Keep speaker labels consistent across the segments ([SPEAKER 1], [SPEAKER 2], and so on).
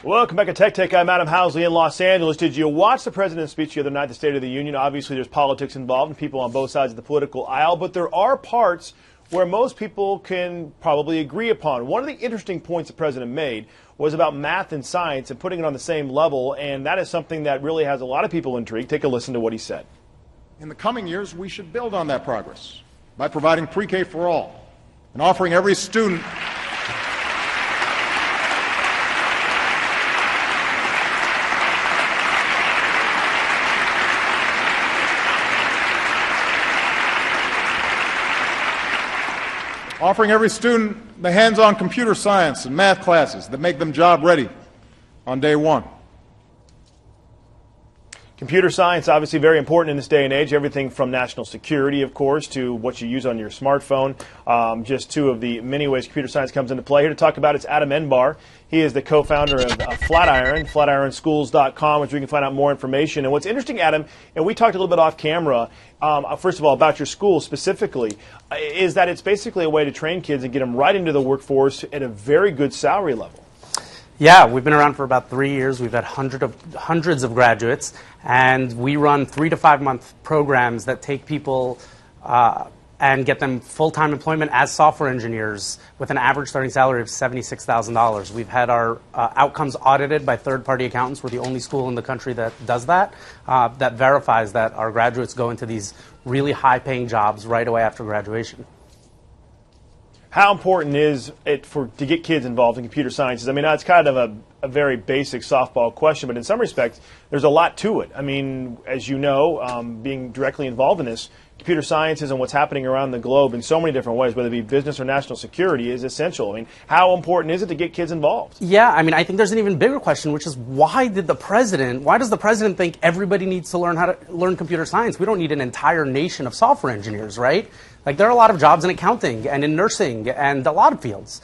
[SPEAKER 1] Welcome back to Tech Tech. I'm Adam Housley in Los Angeles. Did you watch the President's speech the other night, the State of the Union? Obviously, there's politics involved and people on both sides of the political aisle, but there are parts where most people can probably agree upon. One of the interesting points the President made was about math and science and putting it on the same level, and that is something that really has a lot of people intrigued. Take a listen to what he said.
[SPEAKER 2] In the coming years, we should build on that progress by providing pre-K for all and offering every student the hands-on computer science and math classes that make them job ready on day one.
[SPEAKER 1] Computer science, obviously very important in this day and age. Everything from national security, of course, to what you use on your smartphone. Just two of the many ways computer science comes into play. Here to talk about it's Adam Enbar. He is the co-founder of Flatiron, flatironschools.com, which we can find out more information. And what's interesting, Adam, and we talked a little bit off camera, first of all, about your school specifically, is that it's basically a way to train kids and get them right into the workforce at a very good salary level.
[SPEAKER 3] Yeah, we've been around for about 3 years. We've had hundreds of graduates, and we run 3 to 5 month programs that take people and get them full-time employment as software engineers with an average starting salary of $76,000. We've had our outcomes audited by third-party accountants. We're the only school in the country that does that, that verifies that our graduates go into these really high-paying jobs right away after graduation.
[SPEAKER 1] How important is it to get kids involved in computer sciences? I mean, it's kind of a very basic softball question, but in some respects, there's a lot to it. I mean, as you know, being directly involved in this, computer sciences and what's happening around the globe in so many different ways, whether it be business or national security, is essential. I mean, how important is it to get kids involved?
[SPEAKER 3] Yeah, I mean, I think there's an even bigger question, which is why does the president think everybody needs to learn how to learn computer science? We don't need an entire nation of software engineers, right? Like, there are a lot of jobs in accounting and in nursing and a lot of fields.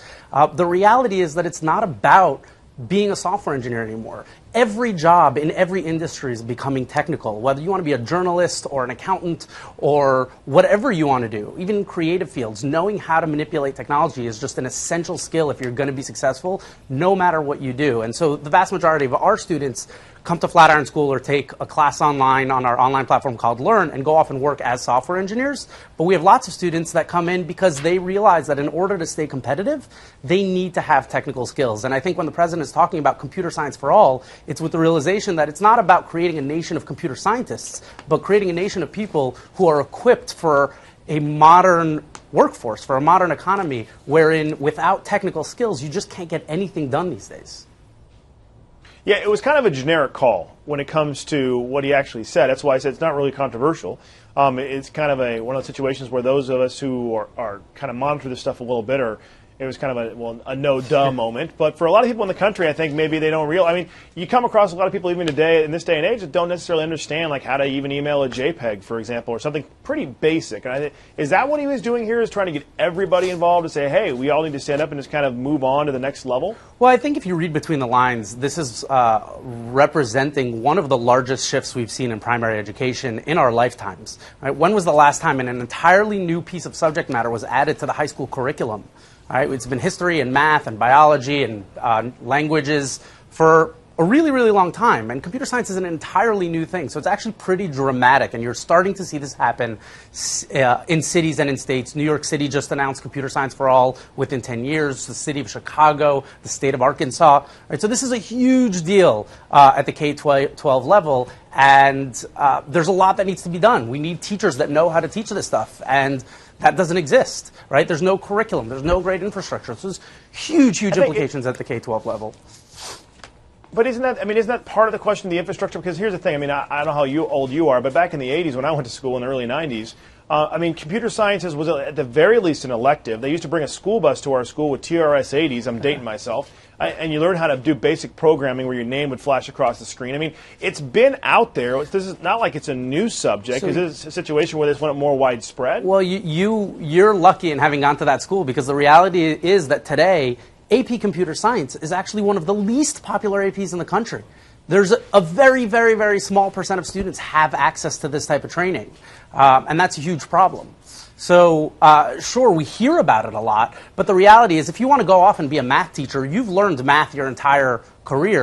[SPEAKER 3] The reality is that it's not about being a software engineer anymore. Every job in every industry is becoming technical, whether you want to be a journalist or an accountant or whatever you want to do, even in creative fields. Knowing how to manipulate technology is just an essential skill if you're going to be successful, no matter what you do. And so the vast majority of our students come to Flatiron School or take a class online on our online platform called Learn and go off and work as software engineers. But we have lots of students that come in because they realize that in order to stay competitive, they need to have technical skills. And I think when the president is talking about computer science for all, it's with the realization that it's not about creating a nation of computer scientists, but creating a nation of people who are equipped for a modern workforce, for a modern economy, wherein without technical skills, you just can't get anything done these days.
[SPEAKER 1] Yeah, it was kind of a generic call when it comes to what he actually said. That's why I said it's not really controversial. It's kind of one of those situations where those of us who are kind of monitor this stuff a little bit it was kind of a no-duh moment. But for a lot of people in the country, I think maybe they don't realize. I mean, you come across a lot of people even today, in this day and age, that don't necessarily understand like how to even email a JPEG, for example, or something pretty basic. And is that what he was doing here, is trying to get everybody involved to say, hey, we all need to stand up and just kind of move on to the next level?
[SPEAKER 3] Well, I think if you read between the lines, this is representing one of the largest shifts we've seen in primary education in our lifetimes. Right? When was the last time an entirely new piece of subject matter was added to the high school curriculum? Right? It's been history and math and biology and languages for a really, really long time. And computer science is an entirely new thing. So it's actually pretty dramatic. And you're starting to see this happen in cities and in states. New York City just announced computer science for all within 10 years. The city of Chicago, the state of Arkansas. Right? So this is a huge deal at the K-12 level. And there's a lot that needs to be done. We need teachers that know how to teach this stuff. And that doesn't exist, right? There's no curriculum. There's no great infrastructure. So there's huge implications at the K-12 level.
[SPEAKER 1] But isn't that part of the question, the infrastructure? Because here's the thing. I mean, I don't know how old you are, but back in the 80s when I went to school in the early 90s, computer sciences was at the very least an elective. They used to bring a school bus to our school with TRS-80s. I'm dating myself. And you learn how to do basic programming where your name would flash across the screen. I mean, it's been out there. This is not like it's a new subject. Is this a situation where this went more widespread?
[SPEAKER 3] Well, you're lucky in having gone to that school, because the reality is that today, AP Computer Science is actually one of the least popular APs in the country. There's a very, very, very small percent of students have access to this type of training, and that's a huge problem. So sure, we hear about it a lot, but the reality is if you want to go off and be a math teacher, you've learned math your entire career.